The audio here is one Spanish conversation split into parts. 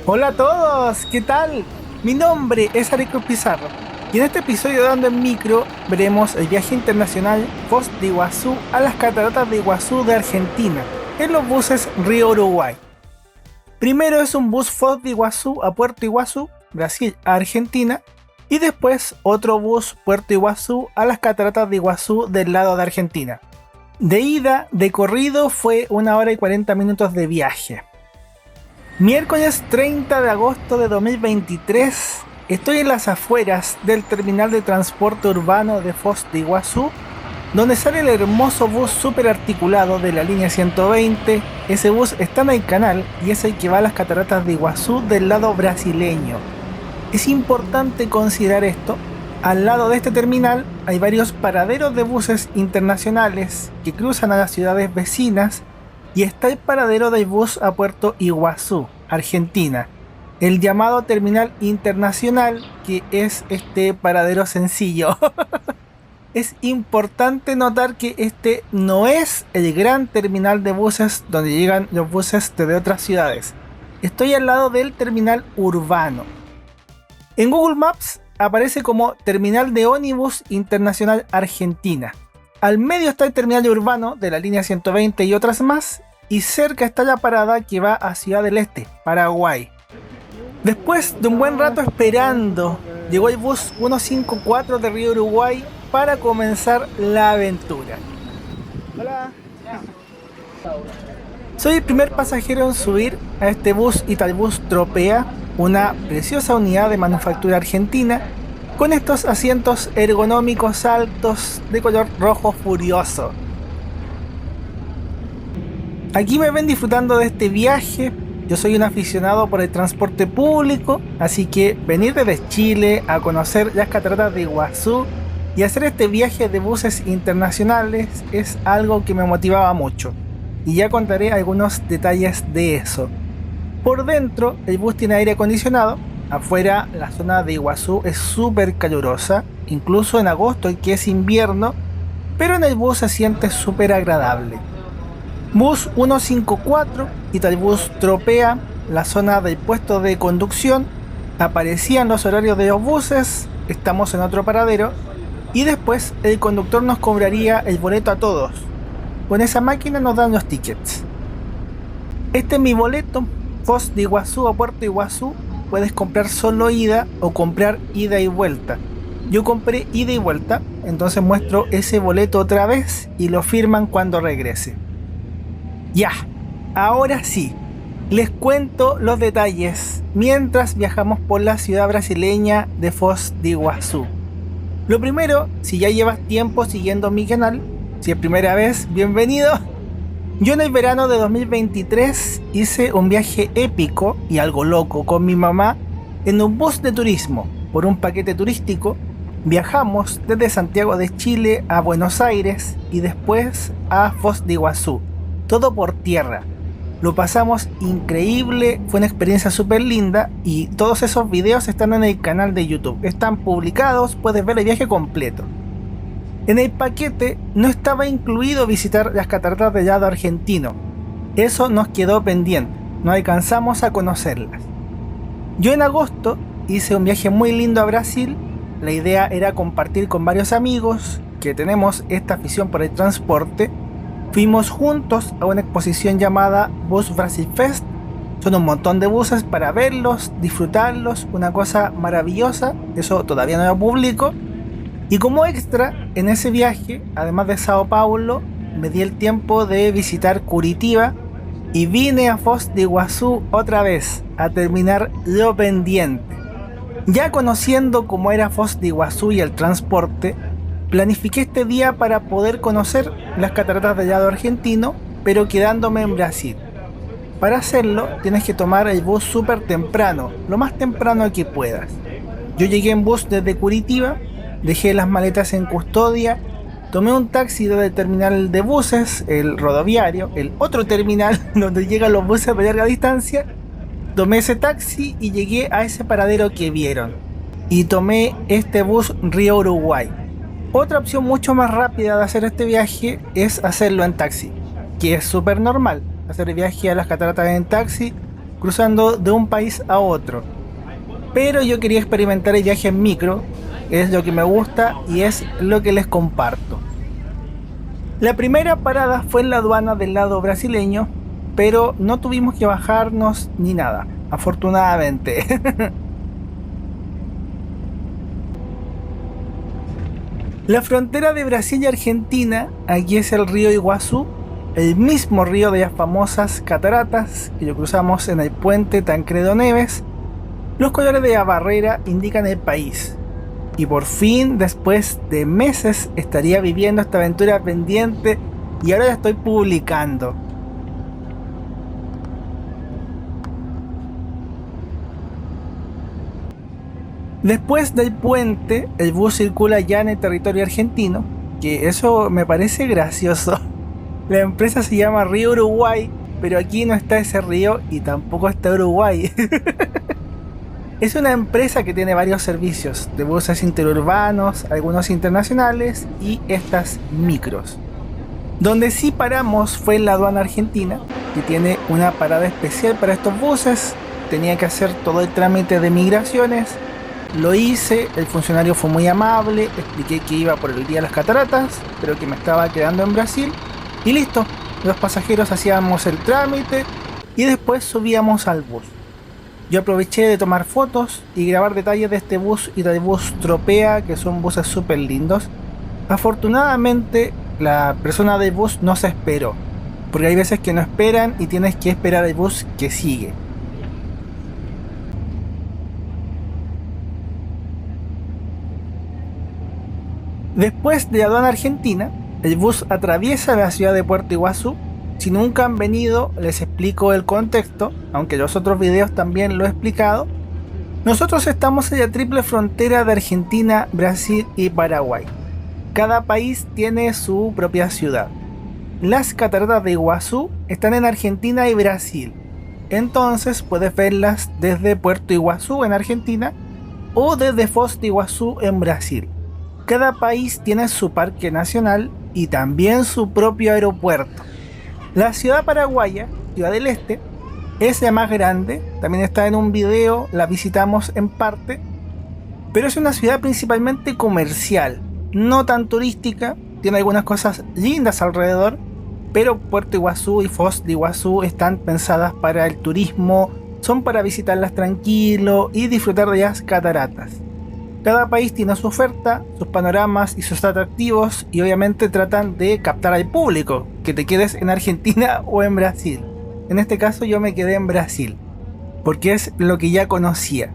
Hola a todos, ¿qué tal? Mi nombre es Areco Pizarro y en este episodio de Ando en Micro veremos el viaje internacional Foz de Iguazú a las cataratas de Iguazú de Argentina en los buses Río Uruguay. Primero es un bus Foz de Iguazú a Puerto Iguazú, Brasil a Argentina, y después otro bus Puerto Iguazú a las cataratas de Iguazú del lado de Argentina. De ida, de corrido, fue 1 hora y 40 minutos de viaje. Miércoles 30 de agosto de 2023, estoy en las afueras del terminal de transporte urbano de Foz de Iguazú, donde sale el hermoso bus super articulado de la línea 120. Ese bus está en el canal y es el que va a las cataratas de Iguazú del lado brasileño. Es importante considerar esto. Al lado de este terminal hay varios paraderos de buses internacionales que cruzan a las ciudades vecinas y está el paradero del bus a Puerto Iguazú, Argentina, el llamado terminal internacional, que es este paradero sencillo. Es importante notar que este no es el gran terminal de buses donde llegan los buses de otras ciudades. Estoy al lado del terminal urbano. En Google Maps aparece como Terminal de Ómnibus Internacional Argentina. Al medio está el terminal urbano de la línea 120 y otras más, y cerca está la parada que va a Ciudad del Este, Paraguay. Después de un buen rato esperando, llegó el bus 154 de Río Uruguay para comenzar la aventura. Hola. Soy el primer pasajero en subir a este bus Italbus Tropea, una preciosa unidad de manufactura argentina, con estos asientos ergonómicos altos de color rojo furioso. Aquí me ven disfrutando de este viaje. Yo soy un aficionado por el transporte público, así que venir desde Chile a conocer las cataratas de Iguazú y hacer este viaje de buses internacionales es algo que me motivaba mucho, y ya contaré algunos detalles de eso. Por dentro el bus tiene aire acondicionado. Afuera la zona de Iguazú es súper calurosa, incluso en agosto, que es invierno, pero en el bus se siente súper agradable. Bus 154, Italbus Tropea, la zona del puesto de conducción. Aparecían los horarios de los buses, estamos en otro paradero, y después el conductor nos cobraría el boleto a todos. Con esa máquina nos dan los tickets. Este es mi boleto, Foz de Iguazú a Puerto Iguazú. Puedes comprar solo ida o comprar ida y vuelta. Yo compré ida y vuelta, entonces muestro ese boleto otra vez y lo firman cuando regrese. Ya, ahora sí, les cuento los detalles mientras viajamos por la ciudad brasileña de Foz de Iguazú. Lo primero, si ya llevas tiempo siguiendo mi canal, si es primera vez, bienvenido. Yo en el verano de 2023 hice un viaje épico y algo loco con mi mamá en un bus de turismo. Por un paquete turístico viajamos desde Santiago de Chile a Buenos Aires y después a Foz de Iguazú. Todo por tierra. Lo pasamos increíble, fue una experiencia súper linda y todos esos videos están en el canal de YouTube. Están publicados, puedes ver el viaje completo. En el paquete no estaba incluido visitar las cataratas del lado argentino. Eso nos quedó pendiente, no alcanzamos a conocerlas. Yo en agosto hice un viaje muy lindo a Brasil. La idea era compartir con varios amigos que tenemos esta afición por el transporte. Fuimos juntos a una exposición llamada Bus Brasil Fest. Son un montón de buses para verlos, disfrutarlos, una cosa maravillosa. Eso todavía no lo publico. Y como extra, en ese viaje, además de Sao Paulo, me di el tiempo de visitar Curitiba y vine a Foz de Iguazú otra vez a terminar lo pendiente. Ya conociendo cómo era Foz de Iguazú y el transporte, planifiqué este día para poder conocer las cataratas del lado argentino, pero quedándome en Brasil. Para hacerlo, tienes que tomar el bus súper temprano, lo más temprano que puedas. Yo llegué en bus desde Curitiba, dejé las maletas en custodia, tomé un taxi desde el terminal de buses, el rodoviario, el otro terminal donde llegan los buses de larga distancia. Tomé ese taxi y llegué a ese paradero que vieron. Y tomé este bus Río Uruguay. Otra opción mucho más rápida de hacer este viaje es hacerlo en taxi, que es súper normal. Hacer el viaje a las cataratas en taxi cruzando de un país a otro. Pero yo quería experimentar el viaje en micro, es lo que me gusta y es lo que les comparto. La primera parada fue en la aduana del lado brasileño, pero no tuvimos que bajarnos ni nada, afortunadamente. La frontera de Brasil y Argentina, aquí es el río Iguazú, el mismo río de las famosas cataratas que lo cruzamos en el puente Tancredo Neves. Los colores de la barrera indican el país. Y por fin, después de meses, estaría viviendo esta aventura pendiente y ahora la estoy publicando. Después del puente, el bus circula ya en el territorio argentino, que eso me parece gracioso. La empresa se llama Río Uruguay, pero aquí no está ese río y tampoco está Uruguay. Es una empresa que tiene varios servicios de buses interurbanos, algunos internacionales y estas micros. Donde sí paramos fue en la aduana argentina, que tiene una parada especial para estos buses. Tenía que hacer todo el trámite de migraciones. Lo hice, el funcionario fue muy amable, expliqué que iba por el día de las cataratas, pero que me estaba quedando en Brasil. Y listo, los pasajeros hacíamos el trámite y después subíamos al bus. Yo aproveché de tomar fotos y grabar detalles de este bus y del bus Tropea, que son buses súper lindos. Afortunadamente, la persona del bus no se esperó, porque hay veces que no esperan y tienes que esperar el bus que sigue. Después de la aduana argentina, el bus atraviesa la ciudad de Puerto Iguazú. Si nunca han venido, les explico el contexto, aunque los otros videos también lo he explicado. Nosotros estamos en la triple frontera de Argentina, Brasil y Paraguay. Cada país tiene su propia ciudad. Las cataratas de Iguazú están en Argentina y Brasil. Entonces puedes verlas desde Puerto Iguazú en Argentina o desde Foz de Iguazú en Brasil. Cada país tiene su parque nacional y también su propio aeropuerto. La ciudad paraguaya, Ciudad del Este, es la más grande, también está en un video, la visitamos en parte, pero es una ciudad principalmente comercial, no tan turística, tiene algunas cosas lindas alrededor, pero Puerto Iguazú y Foz de Iguazú están pensadas para el turismo, son para visitarlas tranquilo y disfrutar de las cataratas. Cada país tiene su oferta, sus panoramas y sus atractivos y obviamente tratan de captar al público, que te quedes en Argentina o en Brasil. En este caso yo me quedé en Brasil, porque es lo que ya conocía.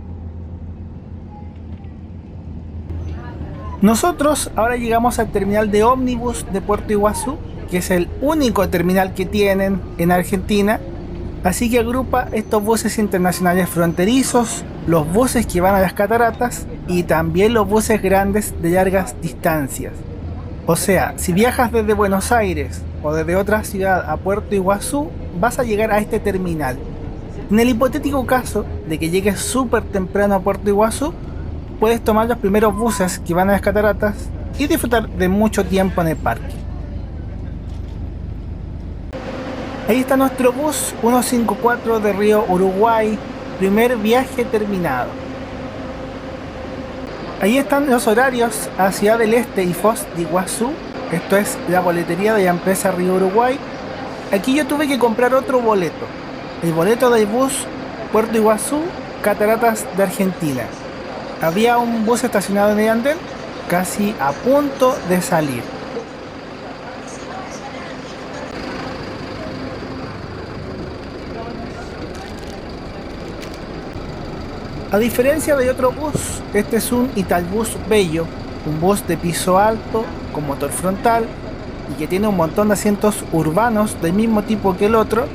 Nosotros ahora llegamos al terminal de ómnibus de Puerto Iguazú, que es el único terminal que tienen en Argentina, así que agrupa estos buses internacionales fronterizos, los buses que van a las cataratas y también los buses grandes de largas distancias. O sea, si viajas desde Buenos Aires o desde otra ciudad a Puerto Iguazú, vas a llegar a este terminal. En el hipotético caso de que llegues súper temprano a Puerto Iguazú, puedes tomar los primeros buses que van a las cataratas y disfrutar de mucho tiempo en el parque. Ahí está nuestro bus 154 de Río Uruguay, primer viaje terminado. Ahí están los horarios a Ciudad del Este y Foz de Iguazú. Esto es la boletería de la empresa Río Uruguay. Aquí yo tuve que comprar otro boleto. El boleto del bus Puerto Iguazú, Cataratas de Argentina. Había un bus estacionado en el andén, casi a punto de salir. A diferencia de otro bus, este es un Italbus Bello, un bus de piso alto con motor frontal y que tiene un montón de asientos urbanos del mismo tipo que el otro,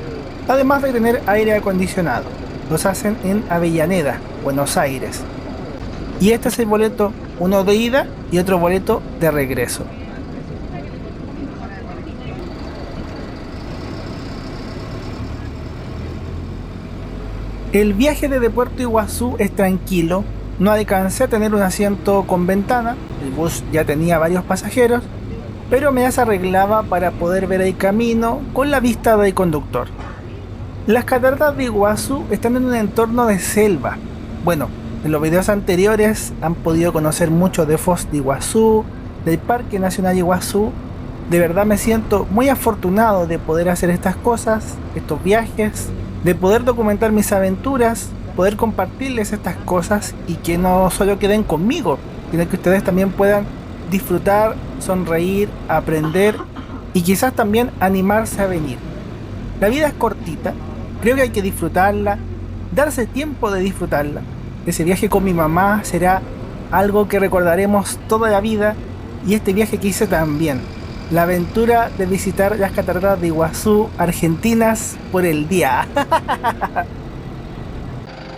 además de tener aire acondicionado. Los hacen en Avellaneda, Buenos Aires. Y este es el boleto, uno de ida y otro boleto de regreso. El viaje desde Puerto Iguazú es tranquilo, no alcancé a tener un asiento con ventana, el bus ya tenía varios pasajeros, pero me las arreglaba para poder ver el camino con la vista del conductor. Las cataratas de Iguazú están en un entorno de selva. Bueno, en los videos anteriores han podido conocer mucho de Foz de Iguazú, del Parque Nacional Iguazú. De verdad me siento muy afortunado de poder hacer estas cosas, estos viajes, de poder documentar mis aventuras, poder compartirles estas cosas y que no solo queden conmigo, sino que ustedes también puedan disfrutar, sonreír, aprender y quizás también animarse a venir. La vida es cortita, creo que hay que disfrutarla, darse tiempo de disfrutarla. Ese viaje con mi mamá será algo que recordaremos toda la vida y este viaje que hice también. La aventura de visitar las cataratas de Iguazú, argentinas, por el día.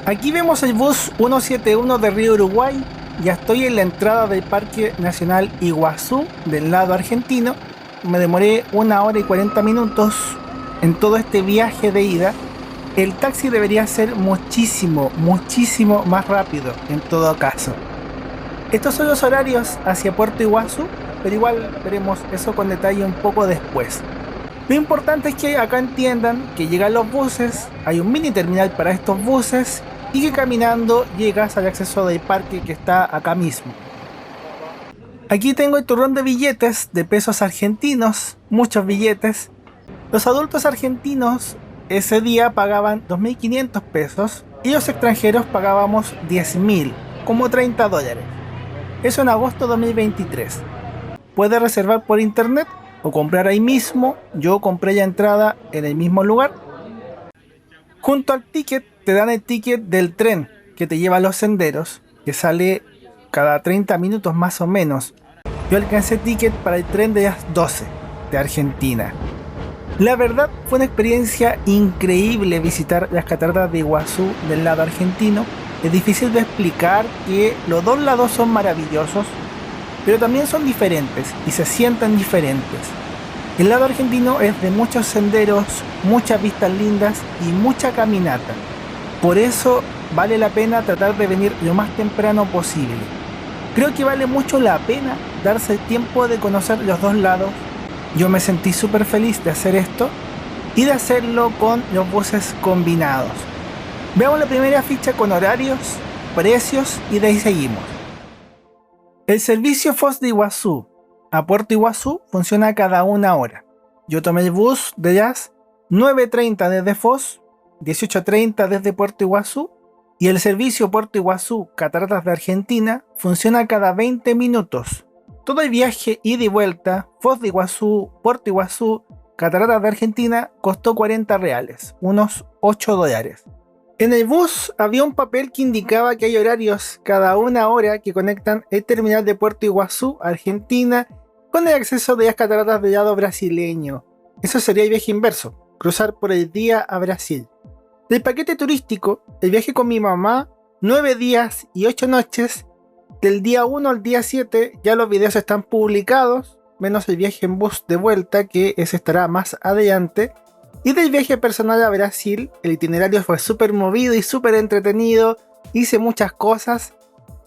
Aquí vemos el bus 171 de Río Uruguay. Ya estoy en la entrada del Parque Nacional Iguazú, del lado argentino. Me demoré 1 hora y 40 minutos en todo este viaje de ida. El taxi debería ser muchísimo más rápido en todo caso. Estos son los horarios hacia Puerto Iguazú, pero igual veremos eso con detalle un poco después. Lo importante es que acá entiendan que llegan los buses, hay un mini terminal para estos buses y que caminando llegas al acceso del parque que está acá mismo. Aquí tengo el turrón de billetes de pesos argentinos, muchos billetes. Los adultos argentinos ese día pagaban 2.500 pesos y los extranjeros pagábamos 10.000, como $30. Eso en agosto de 2023. Puedes reservar por internet o comprar ahí mismo. Yo compré la entrada en el mismo lugar. Junto al ticket te dan el ticket del tren que te lleva a los senderos, que sale cada 30 minutos más o menos. Yo alcancé ticket para el tren de las 12 de Argentina. La verdad fue una experiencia increíble visitar las cataratas de Iguazú del lado argentino. Es difícil de explicar que los dos lados son maravillosos, pero también son diferentes y se sienten diferentes. El lado argentino es de muchos senderos, muchas vistas lindas y mucha caminata. Por eso vale la pena tratar de venir lo más temprano posible. Creo que vale mucho la pena darse el tiempo de conocer los dos lados. Yo me sentí súper feliz de hacer esto y de hacerlo con los buses combinados. Veamos la primera ficha con horarios, precios y de ahí seguimos. El servicio Foz de Iguazú a Puerto Iguazú funciona cada 1 hora. Yo tomé el bus de las 9:30 desde Foz, 18:30 desde Puerto Iguazú y el servicio Puerto Iguazú Cataratas de Argentina funciona cada 20 minutos. Todo el viaje ida y vuelta, Foz de Iguazú, Puerto Iguazú, Cataratas de Argentina, costó $40, unos $8. En el bus había un papel que indicaba que hay horarios cada 1 hora que conectan el terminal de Puerto Iguazú, Argentina, con el acceso de las cataratas del lado brasileño. Eso sería el viaje inverso, cruzar por el día a Brasil. Del paquete turístico, el viaje con mi mamá, 9 días y 8 noches, del día 1 al día 7 ya los videos están publicados, menos el viaje en bus de vuelta que ese estará más adelante. Y del viaje personal a Brasil, el itinerario fue súper movido y súper entretenido, hice muchas cosas.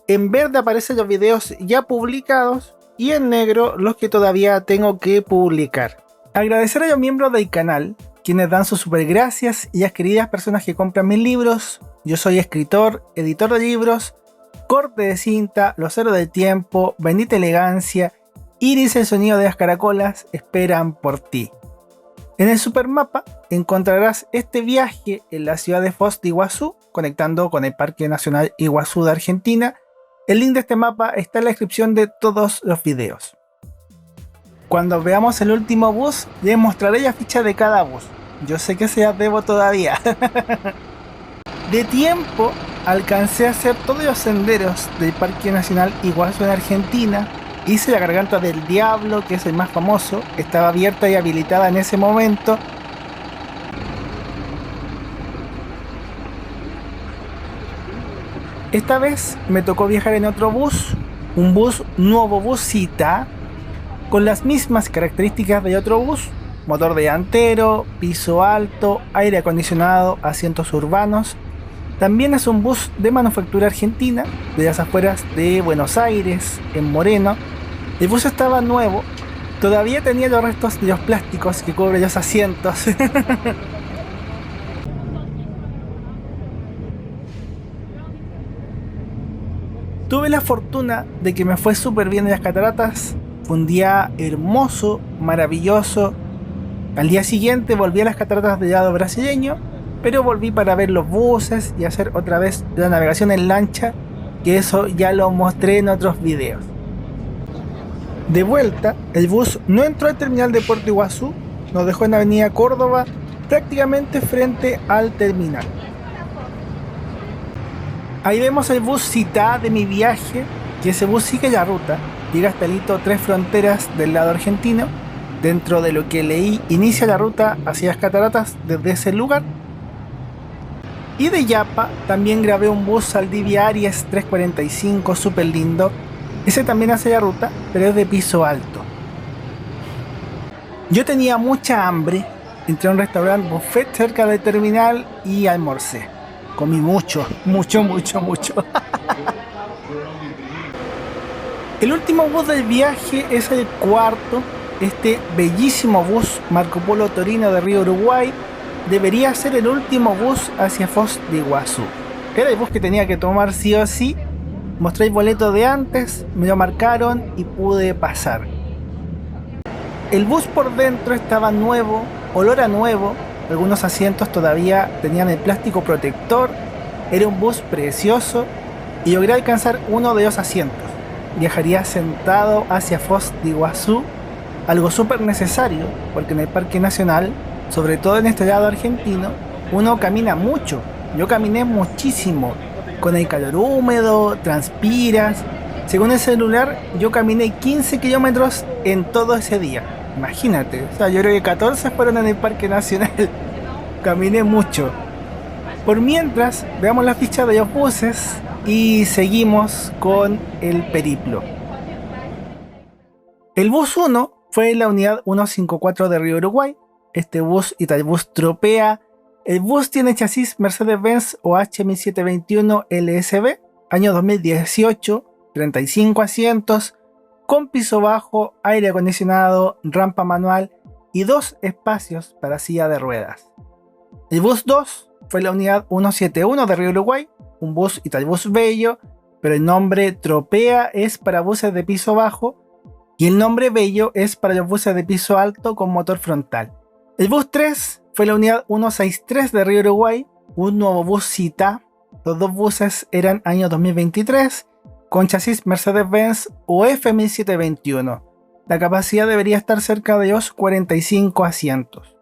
En verde aparecen los videos ya publicados y en negro los que todavía tengo que publicar. Agradecer a los miembros del canal, quienes dan sus super gracias, y a las queridas personas que compran mis libros. Yo soy escritor, editor de libros, Corte de Cinta, Los Héroes del Tiempo, Bendita Elegancia, Iris el Sonido de las Caracolas, esperan por ti. En el supermapa encontrarás este viaje en la ciudad de Foz de Iguazú, conectando con el Parque Nacional Iguazú de Argentina. El link de este mapa está en la descripción de todos los videos. Cuando veamos el último bus, les mostraré la ficha de cada bus. Yo sé que se las debo todavía. De tiempo, alcancé a hacer todos los senderos del Parque Nacional Iguazú en Argentina. Hice la Garganta del Diablo, que es el más famoso, estaba abierta y habilitada en ese momento. Esta vez me tocó viajar en otro bus, un bus nuevo Busita, con las mismas características de otro bus, motor delantero, piso alto, aire acondicionado, asientos urbanos. También es un bus de manufactura argentina, de las afueras de Buenos Aires, en Moreno. El bus estaba nuevo, todavía tenía los restos de los plásticos que cubren los asientos. Tuve la fortuna de que me fue súper bien en las cataratas. Fue un día hermoso, maravilloso. Al día siguiente volví a las cataratas del lado brasileño, pero volví para ver los buses y hacer otra vez la navegación en lancha, que eso ya lo mostré en otros videos. De vuelta, el bus no entró al terminal de Puerto Iguazú, nos dejó en Avenida Córdoba, prácticamente frente al terminal. Ahí vemos el bus Citá de mi viaje, que ese bus sigue la ruta, llega hasta el hito Tres Fronteras del lado argentino. Dentro de lo que leí, inicia la ruta hacia las cataratas desde ese lugar. Y de Yapa también grabé un bus Saldivia Aries 345, súper lindo. Ese también hace la ruta, pero es de piso alto. Yo tenía mucha hambre, entré a un restaurante buffet cerca del terminal y almorcé. Comí mucho. El último bus del viaje es el cuarto. Este bellísimo bus Marco Polo Torino de Río Uruguay debería ser el último bus hacia Foz de Iguazú. Era el bus que tenía que tomar sí o sí. Mostré el boleto de antes, me lo marcaron y pude pasar. El bus por dentro estaba nuevo, olor a nuevo, algunos asientos todavía tenían el plástico protector, era un bus precioso y logré alcanzar uno de los asientos. Viajaría sentado hacia Foz de Iguazú, algo súper necesario porque en el Parque Nacional, sobre todo en este lado argentino, uno camina mucho. Yo caminé muchísimo. Con el calor húmedo, transpiras. Según el celular, yo caminé 15 kilómetros en todo ese día. Imagínate, o sea, yo creo que 14 fueron en el Parque Nacional. Caminé mucho. Por mientras, veamos la ficha de los buses y seguimos con el periplo. El bus 1 fue la unidad 154 de Río Uruguay. Este bus Italbus Tropea. El bus tiene chasis Mercedes-Benz OH 1721 LSB, año 2018, 35 asientos, con piso bajo, aire acondicionado, rampa manual y 2 espacios para silla de ruedas. El bus 2 fue la unidad 171 de Río Uruguay, un bus Italbus Bello, pero el nombre Tropea es para buses de piso bajo y el nombre Bello es para los buses de piso alto con motor frontal. El bus 3 fue la unidad 163 de Río Uruguay, un nuevo bus Citá. Los dos buses eran año 2023, con chasis Mercedes-Benz UF 1721. La capacidad debería estar cerca de los 45 asientos.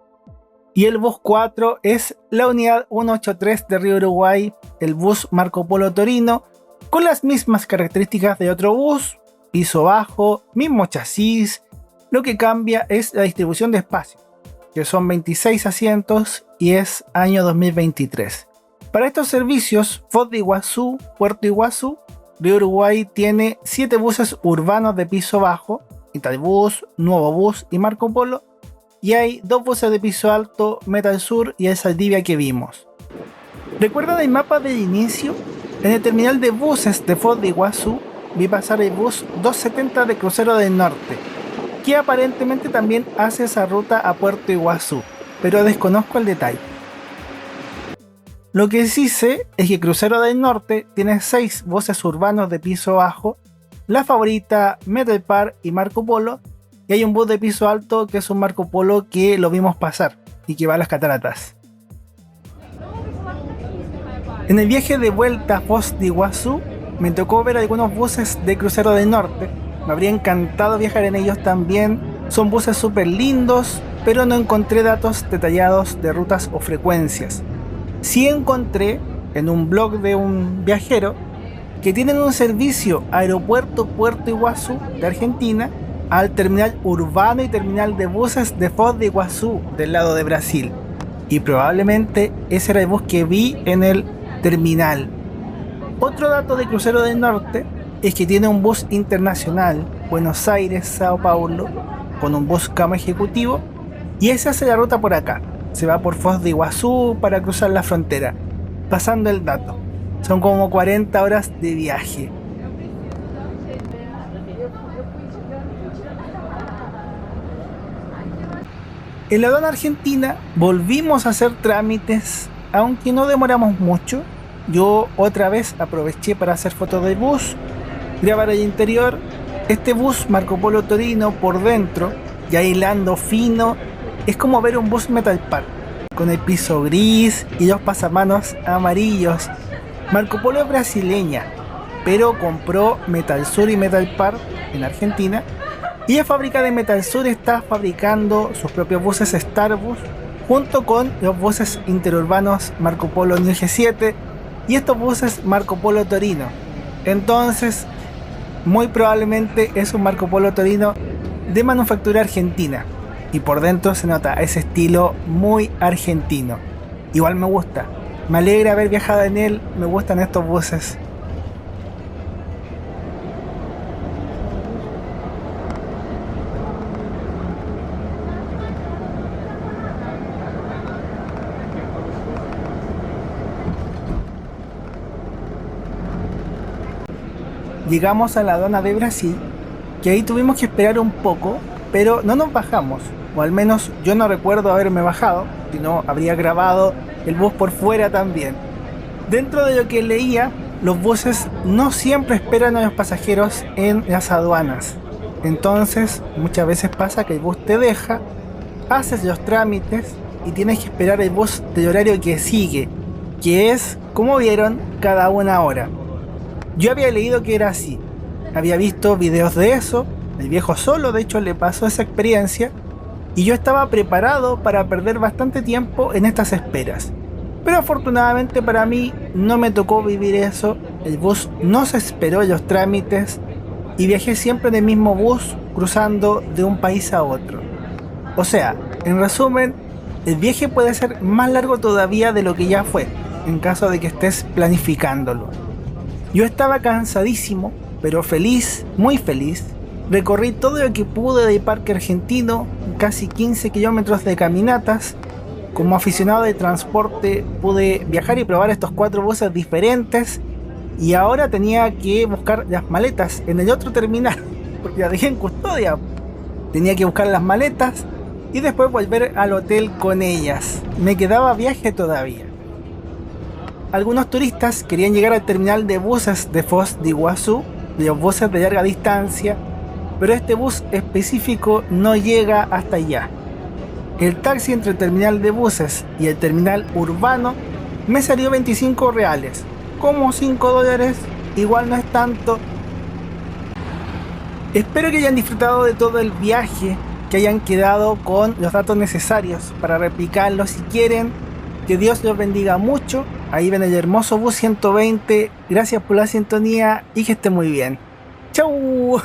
Y el bus 4 es la unidad 183 de Río Uruguay, el bus Marco Polo Torino, con las mismas características de otro bus, piso bajo, mismo chasis. Lo que cambia es la distribución de espacio, que son 26 asientos y es año 2023. Para estos servicios, Foz de Iguazú, Puerto Iguazú, Río Uruguay tiene 7 buses urbanos de piso bajo, Italbus, Nuevo Bus y Marco Polo, y hay 2 buses de piso alto, Metal Sur y el Saldivia que vimos. ¿Recuerdan el mapa del inicio? En el terminal de buses de Foz de Iguazú vi pasar el bus 270 de Crucero del Norte, que aparentemente también hace esa ruta a Puerto Iguazú, pero desconozco el detalle. Lo que sí sé es que Crucero del Norte tiene 6 buses urbanos de piso bajo, La Favorita, Metal Par y Marco Polo, y hay un bus de piso alto que es un Marco Polo que lo vimos pasar y que va a las cataratas. En el viaje de vuelta a Foz de Iguazú me tocó ver algunos buses de Crucero del Norte. Me habría encantado viajar en ellos también. Son buses súper lindos, pero no encontré datos detallados de rutas o frecuencias. Sí encontré en un blog de un viajero que tienen un servicio aeropuerto Puerto Iguazú de Argentina al terminal urbano y terminal de buses de Foz de Iguazú del lado de Brasil. Y probablemente ese era el bus que vi en el terminal. Otro dato de Crucero del Norte es que tiene un bus internacional Buenos Aires-Sao Paulo con un bus cama ejecutivo y ese hace la ruta por acá. Se va por Foz de Iguazú para cruzar la frontera. Pasando el dato, son como 40 horas de viaje. En la aduana argentina volvimos a hacer trámites, aunque no demoramos mucho. Yo otra vez aproveché para hacer fotos del bus, grabar el interior. Este bus Marco Polo Torino por dentro, ya hilando fino, es como ver un bus Metal Park, con el piso gris y dos pasamanos amarillos. Marco Polo es brasileña, pero compró Metal Sur y Metal Park en Argentina, y la fábrica de Metal Sur está fabricando sus propios buses Starbus junto con los buses interurbanos Marco Polo New G7 y estos buses Marco Polo Torino. Entonces, muy probablemente es un Marco Polo Torino de manufactura argentina, y por dentro se nota ese estilo muy argentino. Igual me gusta, me alegra haber viajado en él, me gustan estos buses. Llegamos a la aduana de Brasil, que ahí tuvimos que esperar un poco, pero no nos bajamos, o al menos yo no recuerdo haberme bajado, si no habría grabado el bus por fuera también. Dentro de lo que leía, los buses no siempre esperan a los pasajeros en las aduanas, entonces muchas veces pasa que el bus te deja, haces los trámites y tienes que esperar el bus del horario que sigue, que es, como vieron, cada una hora. Yo había leído que era así, había visto videos de eso, el viejo solo de hecho le pasó esa experiencia, y yo estaba preparado para perder bastante tiempo en estas esperas. Pero afortunadamente para mí no me tocó vivir eso, el bus no se esperó en los trámites y viajé siempre en el mismo bus cruzando de un país a otro. O sea, en resumen, el viaje puede ser más largo todavía de lo que ya fue, en caso de que estés planificándolo. Yo estaba cansadísimo, pero feliz, muy feliz. Recorrí todo lo que pude del parque argentino, casi 15 kilómetros de caminatas. Como aficionado de transporte pude viajar y probar estos 4 buses diferentes. Y ahora tenía que buscar las maletas en el otro terminal, porque las dejé en custodia. Tenía que buscar las maletas y después volver al hotel con ellas. Me quedaba viaje todavía. Algunos turistas querían llegar al terminal de buses de Foz de Iguazú, de los buses de larga distancia, pero este bus específico no llega hasta allá. El taxi entre el terminal de buses y el terminal urbano me salió 25 reales, como 5 dólares, igual no es tanto. Espero que hayan disfrutado de todo el viaje, que hayan quedado con los datos necesarios para replicarlo si quieren. Que Dios los bendiga mucho. Ahí ven el hermoso bus 120. Gracias por la sintonía y que esté muy bien. ¡Chau!